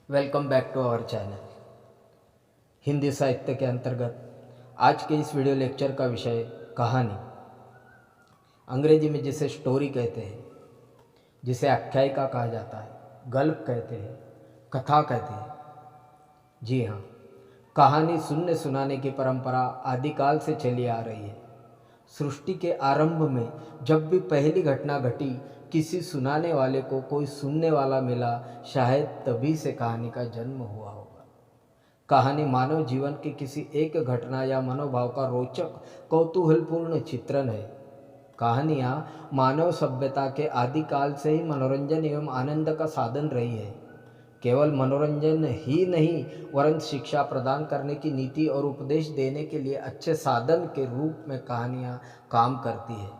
Welcome back to our channel. Hindi साहित्य के अंतर्गत आज के इस वीडियो लेक्चर का विषय कहानी, अंग्रेजी में जिसे स्टोरी कहते हैं, जिसे आख्यायिका कहा जाता है, गल्प कहते हैं, कथा कहते हैं। जी हाँ, कहानी सुनने सुनाने की परंपरा आदिकाल से चली आ रही है। सृष्टि के आरंभ में जब भी पहली घटना घटी, किसी सुनाने वाले को कोई सुनने वाला मिला, शायद तभी से कहानी का जन्म हुआ होगा। कहानी मानव जीवन के किसी एक घटना या मनोभाव का रोचक कौतूहलपूर्ण चित्रण है। कहानियाँ मानव सभ्यता के आदिकाल से ही मनोरंजन एवं आनंद का साधन रही है। केवल मनोरंजन ही नहीं, वरन शिक्षा प्रदान करने की नीति और उपदेश देने के लिए अच्छे साधन के रूप में कहानियाँ काम करती है।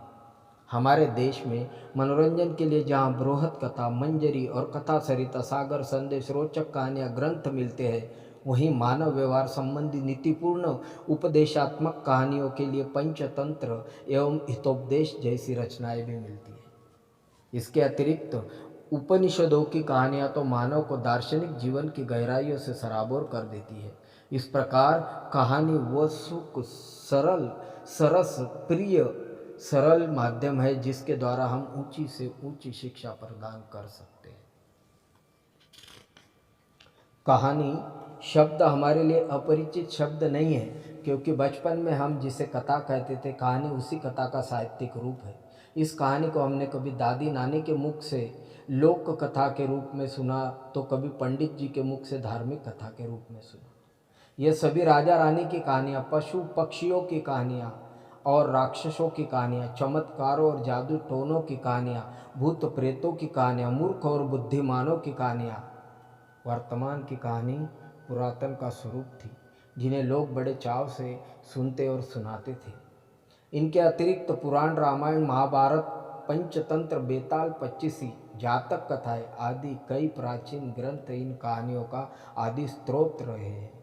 हमारे देश में मनोरंजन के लिए जहाँ बृहत कथा, मंजरी और कथा सरिता, सागर संदेश, रोचक कहानियाँ ग्रंथ मिलते हैं, वहीं मानव व्यवहार संबंधी नीतिपूर्ण उपदेशात्मक कहानियों के लिए पंचतंत्र एवं हितोपदेश जैसी रचनाएं भी मिलती हैं। इसके अतिरिक्त उपनिषदों की कहानियाँ तो मानव को दार्शनिक जीवन की गहराइयों से सराबोर कर देती है। इस प्रकार कहानी वह सुख, सरल, सरस, प्रिय, सरल माध्यम है जिसके द्वारा हम ऊंची से ऊंची शिक्षा प्रदान कर सकते हैं। कहानी शब्द हमारे लिए अपरिचित शब्द नहीं है, क्योंकि बचपन में हम जिसे कथा कहते थे, कहानी उसी कथा का साहित्यिक रूप है। इस कहानी को हमने कभी दादी नानी के मुख से लोक कथा के रूप में सुना, तो कभी पंडित जी के मुख से धार्मिक कथा के रूप में सुना। ये सभी राजा रानी की कहानियाँ, पशु पक्षियों की कहानियाँ और राक्षसों की कहानियाँ, चमत्कारों और जादू टोनों की कहानियाँ, भूत प्रेतों की कहानियाँ, मूर्ख और बुद्धिमानों की कहानियाँ, वर्तमान की कहानी पुरातन का स्वरूप थी, जिन्हें लोग बड़े चाव से सुनते और सुनाते थे। इनके अतिरिक्त पुराण, रामायण, महाभारत, पंचतंत्र, बेताल, पच्चीसी, जातक कथाएं आदि कई प्राचीन ग्रंथ इन कहानियों का आदि स्रोत रहे हैं।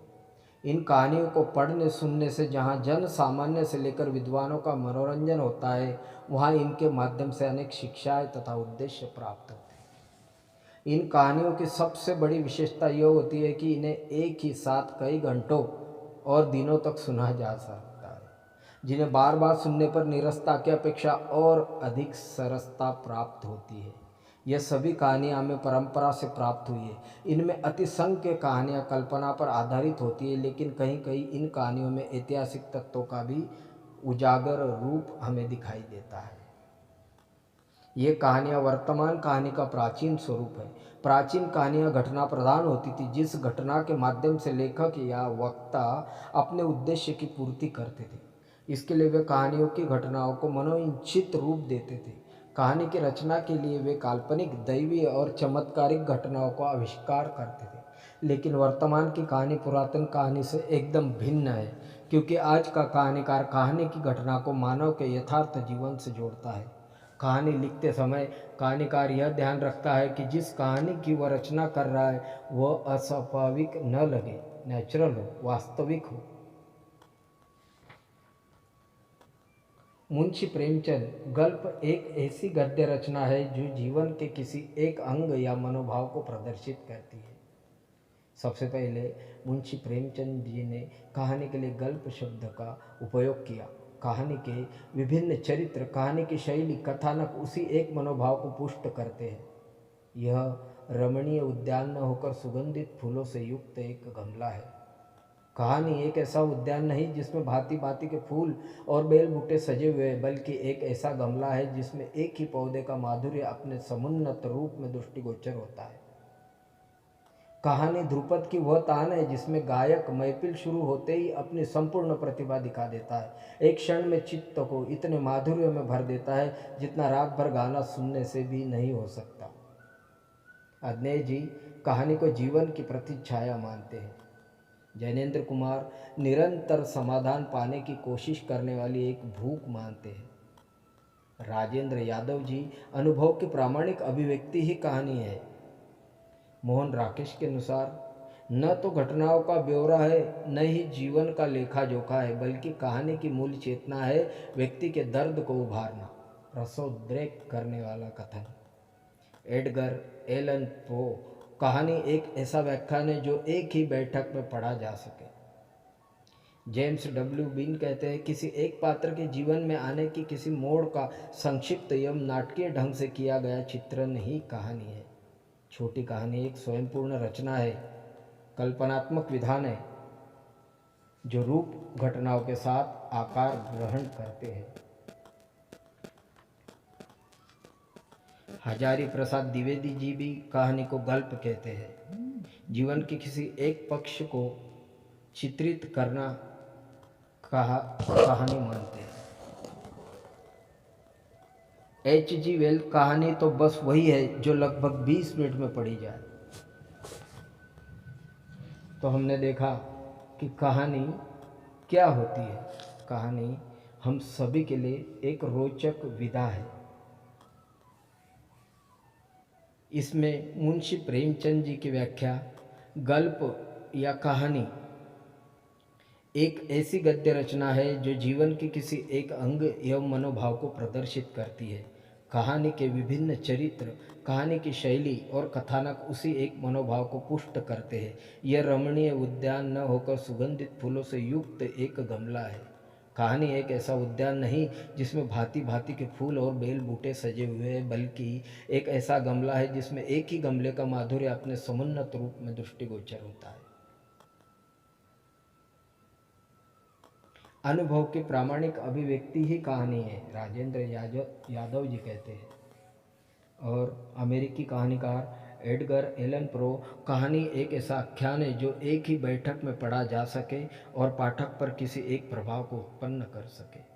इन कहानियों को पढ़ने सुनने से जहाँ जन सामान्य से लेकर विद्वानों का मनोरंजन होता है, वहाँ इनके माध्यम से अनेक शिक्षाएं तथा उद्देश्य प्राप्त होते हैं। इन कहानियों की सबसे बड़ी विशेषता यह होती है कि इन्हें एक ही साथ कई घंटों और दिनों तक सुना जा सकता है, जिन्हें बार बार सुनने पर नीरसता की अपेक्षा और अधिक सरसता प्राप्त होती है। यह सभी कहानियाँ हमें परंपरा से प्राप्त हुई है। इनमें अतिसंख्य कहानियाँ कल्पना पर आधारित होती है, लेकिन कहीं कहीं इन कहानियों में ऐतिहासिक तत्वों का भी उजागर रूप हमें दिखाई देता है। ये कहानियाँ वर्तमान कहानी का प्राचीन स्वरूप है। प्राचीन कहानियाँ घटना प्रधान होती थी, जिस घटना के माध्यम से लेखक या वक्ता अपने उद्देश्य की पूर्ति करते थे। इसके लिए वे कहानियों की घटनाओं को मनोइच्छित रूप देते थे। कहानी की रचना के लिए वे काल्पनिक, दैवीय और चमत्कारिक घटनाओं को आविष्कार करते थे। लेकिन वर्तमान की कहानी पुरातन कहानी से एकदम भिन्न है, क्योंकि आज का कहानीकार कहानी की घटना को मानव के यथार्थ जीवन से जोड़ता है। कहानी लिखते समय कहानीकार यह ध्यान रखता है कि जिस कहानी की वह रचना कर रहा है वह अस्वाभाविक न लगे, नेचुरल हो, वास्तविक हो। मुंशी प्रेमचंद गल्प एक ऐसी गद्य रचना है जो जीवन के किसी एक अंग या मनोभाव को प्रदर्शित करती है। सबसे पहले मुंशी प्रेमचंद जी ने कहानी के लिए गल्प शब्द का उपयोग किया। कहानी के विभिन्न चरित्र, कहानी की शैली, कथानक उसी एक मनोभाव को पुष्ट करते हैं। यह रमणीय उद्यान न होकर सुगंधित फूलों से युक्त एक गमला है। कहानी एक ऐसा उद्यान नहीं जिसमें भांति भांति के फूल और बेल बूटे सजे हुए हैं, बल्कि एक ऐसा गमला है जिसमें एक ही पौधे का माधुर्य अपने समुन्नत रूप में दृष्टिगोचर होता है। कहानी ध्रुपद की वह तान है जिसमें गायक महफिल शुरू होते ही अपनी संपूर्ण प्रतिभा दिखा देता है। एक क्षण में चित्त को इतने माधुर्य में भर देता है जितना रात भर गाना सुनने से भी नहीं हो सकता। अजनय जी कहानी को जीवन की प्रतिछाया मानते हैं। जैनेन्द्र कुमार निरंतर समाधान पाने की कोशिश करने वाली एक भूख मानते हैं। राजेंद्र यादव जी अनुभव की प्रामाणिक अभिव्यक्ति ही कहानी है। मोहन राकेश के अनुसार न तो घटनाओं का ब्यौरा है, न ही जीवन का लेखा जोखा है, बल्कि कहानी की मूल चेतना है व्यक्ति के दर्द को उभारना, रसोद्रेक करने वाला कथन। एडगर एलन पो कहानी एक ऐसा व्याख्यान है जो एक ही बैठक में पढ़ा जा सके। जेम्स डब्ल्यू बीन कहते हैं, किसी एक पात्र के जीवन में आने की किसी मोड़ का संक्षिप्त एवं नाटकीय ढंग से किया गया चित्रण ही कहानी है। छोटी कहानी एक स्वयंपूर्ण रचना है, कल्पनात्मक विधान है जो रूप घटनाओं के साथ आकार ग्रहण करते हैं। हजारी प्रसाद द्विवेदी जी भी कहानी को गल्प कहते हैं। जीवन के किसी एक पक्ष को चित्रित करना कहानी मानते हैं। H.G. वेल्स, कहानी तो बस वही है जो लगभग 20 मिनट में पढ़ी जाए। तो हमने देखा कि कहानी क्या होती है। कहानी हम सभी के लिए एक रोचक विधा है। इसमें मुंशी प्रेमचंद जी की व्याख्या, गल्प या कहानी एक ऐसी गद्य रचना है जो जीवन के किसी एक अंग एवं मनोभाव को प्रदर्शित करती है। कहानी के विभिन्न चरित्र, कहानी की शैली और कथानक उसी एक मनोभाव को पुष्ट करते हैं। यह रमणीय उद्यान न होकर सुगंधित फूलों से युक्त एक गमला है। कहानी एक ऐसा उद्यान नहीं जिसमें भांति भांति के फूल और बेल बूटे सजे हुए हैं, बल्कि एक ऐसा गमला है जिसमें एक ही गमले का माधुर्य अपने समुन्नत रूप में दृष्टिगोचर होता है। अनुभव की प्रामाणिक अभिव्यक्ति ही कहानी है, राजेंद्र यादव जी कहते हैं। और अमेरिकी कहानीकार एडगर एलन प्रो, कहानी एक ऐसा आख्यान है जो एक ही बैठक में पढ़ा जा सके और पाठक पर किसी एक प्रभाव को उत्पन्न कर सके।